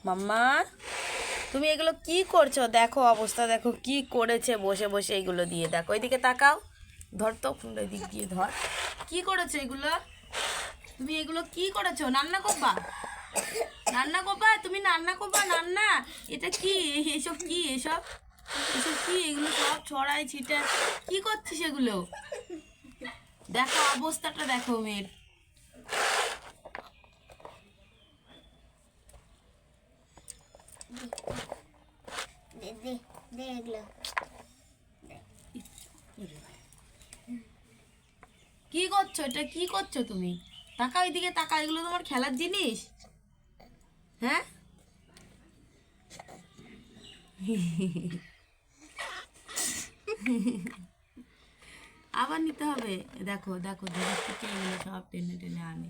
মাম্মা তুমি এগুলো কি করছো? দেখো অবস্থা, দেখো কি করেছে বসে বসে এগুলো দিয়ে। দেখো এদিকে তাকাও, ধর তো ফোনটা এদিক দিয়ে ধর। কি করেছো এগুলো? তুমি এগুলো কি করেছো? রান্না করবা? রান্না করবা? তুমি রান্না করবা? রান্না? এটা কি? এসব কি? এসব এসব কি? এগুলো সব ছড়াই ছিটে কি করছিস এগুলো? দেখো অবস্থাটা, দেখো মেয়ের। কি করছো? এটা কি করছো তুমি? তাকাও এদিকে, তাকাও। এগুলো তোমার খেলার জিনিস? হ্যাঁ, আবার নিতে হবে। দেখো দেখো, ধরে থেকে এগুলো সব টেনে টেনে আনে।